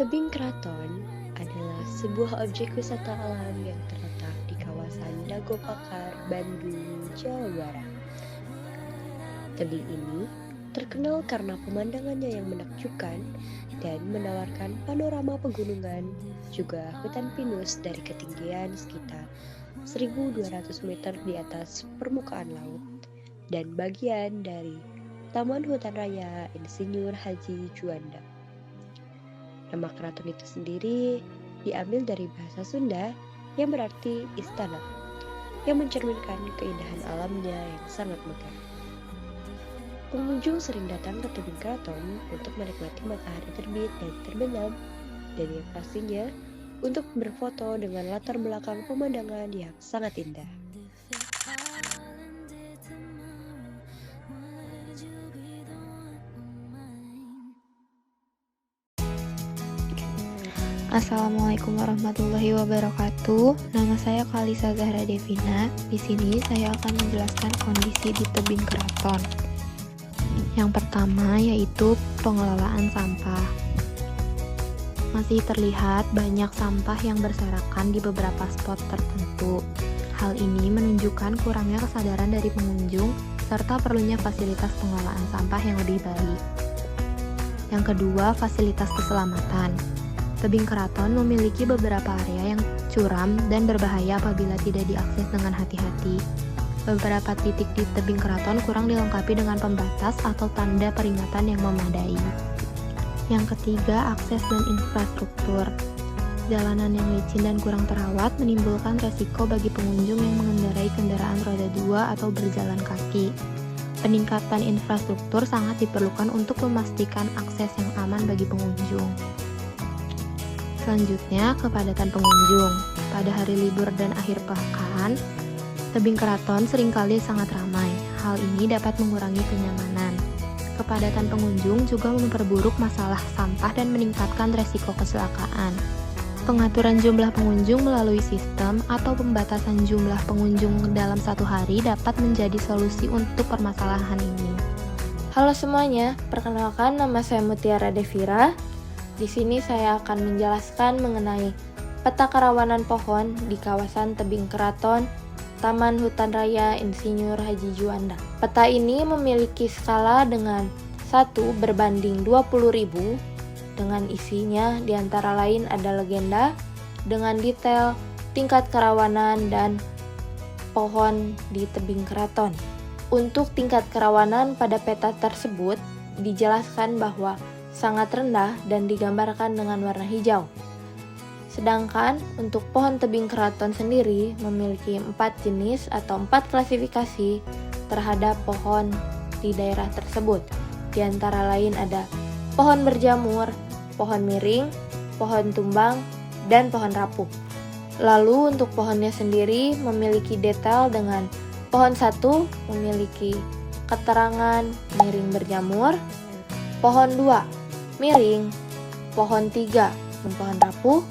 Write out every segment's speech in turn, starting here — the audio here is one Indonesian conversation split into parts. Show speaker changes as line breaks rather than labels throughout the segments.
Tebing Keraton adalah sebuah objek wisata alam yang terletak di kawasan Dago Pakar, Bandung, Jawa Barat. Tebing ini terkenal karena pemandangannya yang menakjubkan dan menawarkan panorama pegunungan, juga hutan pinus dari ketinggian sekitar 1.200 meter di atas permukaan laut, dan bagian dari Taman Hutan Raya Insinyur Haji Juanda. Nama keraton itu sendiri diambil dari bahasa Sunda yang berarti istana, yang mencerminkan keindahan alamnya yang sangat megah. Pengunjung sering datang ke tebing keraton untuk menikmati matahari terbit dan terbenam, dan yang pastinya untuk berfoto dengan latar belakang pemandangan yang sangat indah.
Assalamualaikum warahmatullahi wabarakatuh. Nama saya Kalisa Zahra Devina. Di sini saya akan menjelaskan kondisi di tebing keraton. Yang pertama yaitu pengelolaan sampah. Masih terlihat banyak sampah yang berserakan di beberapa spot tertentu. Hal ini menunjukkan kurangnya kesadaran dari pengunjung serta perlunya fasilitas pengelolaan sampah yang lebih baik. Yang kedua, fasilitas keselamatan. Tebing keraton memiliki beberapa area yang curam dan berbahaya apabila tidak diakses dengan hati-hati. Beberapa titik di tebing keraton kurang dilengkapi dengan pembatas atau tanda peringatan yang memadai. Yang ketiga, akses dan infrastruktur. Jalanan yang licin dan kurang terawat menimbulkan resiko bagi pengunjung yang mengendarai kendaraan roda 2 atau berjalan kaki. Peningkatan infrastruktur sangat diperlukan untuk memastikan akses yang aman bagi pengunjung. Selanjutnya, kepadatan pengunjung. Pada hari libur dan akhir pekan, tebing keraton seringkali sangat ramai. Hal ini dapat mengurangi kenyamanan. Kepadatan pengunjung juga memperburuk masalah sampah dan meningkatkan resiko kecelakaan. Pengaturan jumlah pengunjung melalui sistem atau pembatasan jumlah pengunjung dalam satu hari dapat menjadi solusi untuk permasalahan ini.
Halo semuanya, perkenalkan nama saya Mutiara Devira. Di sini saya akan menjelaskan mengenai peta kerawanan pohon di kawasan tebing keraton Taman Hutan Raya Insinyur Haji Juanda. Peta ini memiliki skala dengan 1 berbanding 20.000, dengan isinya diantara lain ada legenda dengan detail tingkat kerawanan dan pohon di tebing keraton. Untuk tingkat kerawanan pada peta tersebut dijelaskan bahwa sangat rendah dan digambarkan dengan warna hijau. Sedangkan untuk pohon tebing keraton sendiri memiliki 4 jenis atau 4 klasifikasi terhadap pohon di daerah tersebut. Di antara lain ada pohon berjamur, pohon miring, pohon tumbang, dan pohon rapuh. Lalu untuk pohonnya sendiri memiliki detail dengan pohon 1 memiliki keterangan miring berjamur, pohon 2 miring, pohon 3 pohon rapuh,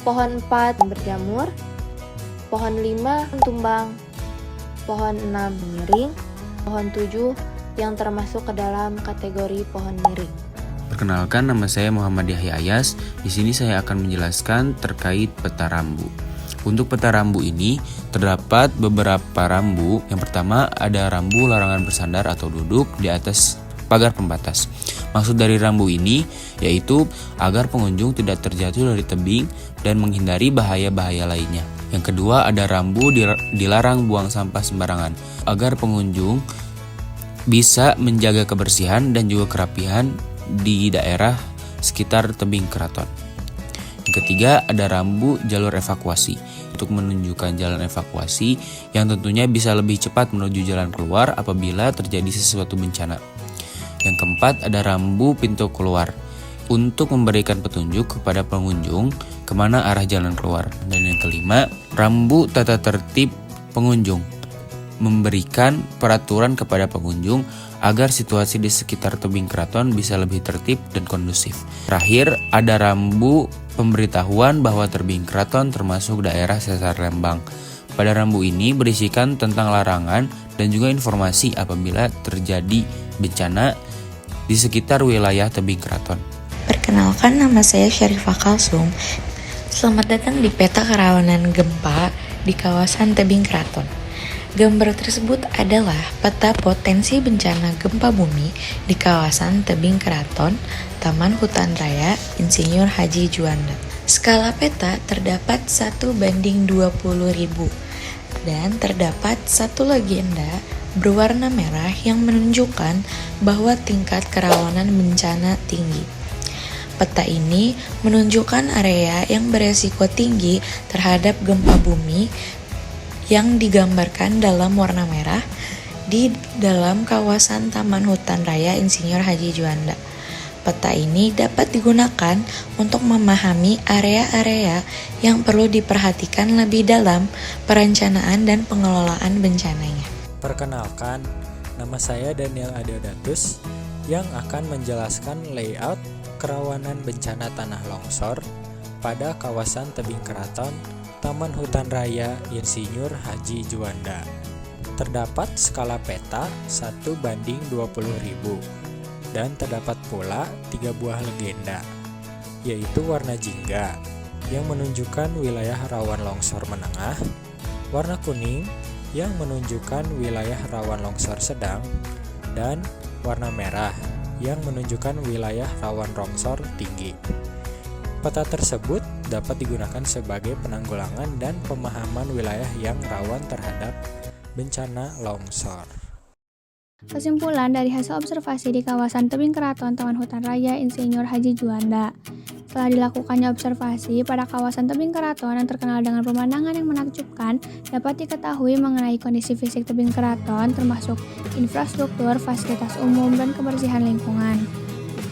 pohon 4 berjamur, pohon 5 tumbang, pohon 6 miring, pohon 7 yang termasuk ke dalam kategori pohon miring.
Perkenalkan, nama saya Muhammad Yahya Ayas. Di sini saya akan menjelaskan terkait peta rambu. Untuk peta rambu ini terdapat beberapa rambu. Yang pertama ada rambu larangan bersandar atau duduk di atas pagar pembatas. Maksud dari rambu ini yaitu agar pengunjung tidak terjatuh dari tebing dan menghindari bahaya-bahaya lainnya. Yang kedua ada rambu dilarang buang sampah sembarangan agar pengunjung bisa menjaga kebersihan dan juga kerapihan di daerah sekitar tebing keraton. Yang ketiga ada rambu jalur evakuasi untuk menunjukkan jalan evakuasi yang tentunya bisa lebih cepat menuju jalan keluar apabila terjadi sesuatu bencana. Yang keempat ada rambu pintu keluar untuk memberikan petunjuk kepada pengunjung kemana arah jalan keluar. Dan yang kelima, rambu tata tertib pengunjung memberikan peraturan kepada pengunjung agar situasi di sekitar tebing keraton bisa lebih tertib dan kondusif. Terakhir, ada rambu pemberitahuan bahwa tebing keraton termasuk daerah sesar Lembang. Pada rambu ini berisikan tentang larangan dan juga informasi apabila terjadi bencana di sekitar wilayah tebing keraton.
Perkenalkan, nama saya Syarifah Kalsum. Selamat datang di peta kerawanan gempa di kawasan Tebing Keraton. Gambar tersebut adalah peta potensi bencana gempa bumi di kawasan Tebing Keraton, Taman Hutan Raya Insinyur Haji Juanda. Skala peta terdapat 1:20.000 dan terdapat satu legenda berwarna merah yang menunjukkan bahwa tingkat kerawanan bencana tinggi. Peta ini menunjukkan area yang beresiko tinggi terhadap gempa bumi yang digambarkan dalam warna merah di dalam kawasan Taman Hutan Raya Insinyur Haji Juanda. Peta ini dapat digunakan untuk memahami area-area yang perlu diperhatikan lebih dalam perencanaan dan pengelolaan bencananya.
Perkenalkan, nama saya Daniel Adeodatus yang akan menjelaskan layout kerawanan bencana tanah longsor pada kawasan Tebing Keraton, Taman Hutan Raya Insinyur Haji Juanda. Terdapat skala peta 1:20.000 dan terdapat pula 3 buah legenda, yaitu warna jingga yang menunjukkan wilayah rawan longsor menengah, warna kuning yang menunjukkan wilayah rawan longsor sedang, dan warna merah yang menunjukkan wilayah rawan longsor tinggi. Peta tersebut dapat digunakan sebagai penanggulangan dan pemahaman wilayah yang rawan terhadap bencana longsor.
Kesimpulan dari hasil observasi di kawasan Tebing Keraton Taman Hutan Raya Insinyur Haji Juanda. Setelah dilakukannya observasi pada kawasan Tebing Keraton yang terkenal dengan pemandangan yang menakjubkan, dapat diketahui mengenai kondisi fisik Tebing Keraton termasuk infrastruktur, fasilitas umum, dan kebersihan lingkungan.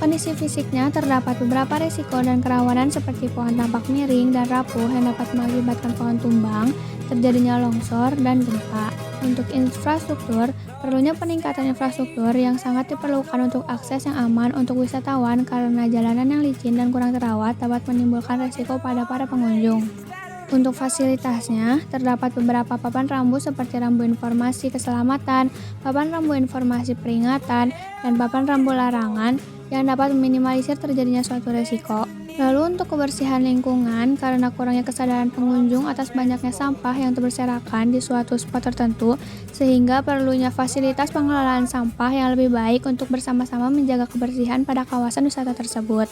Kondisi fisiknya terdapat beberapa risiko dan kerawanan seperti pohon tampak miring dan rapuh yang dapat mengakibatkan pohon tumbang, terjadinya longsor, dan gempa. Untuk infrastruktur, perlunya peningkatan infrastruktur yang sangat diperlukan untuk akses yang aman untuk wisatawan karena jalanan yang licin dan kurang terawat dapat menimbulkan risiko pada para pengunjung. Untuk fasilitasnya, terdapat beberapa papan rambu seperti rambu informasi keselamatan, papan rambu informasi peringatan, dan papan rambu larangan yang dapat meminimalisir terjadinya suatu risiko. Lalu untuk kebersihan lingkungan, karena kurangnya kesadaran pengunjung atas banyaknya sampah yang berserakan di suatu spot tertentu, sehingga perlunya fasilitas pengelolaan sampah yang lebih baik untuk bersama-sama menjaga kebersihan pada kawasan wisata tersebut.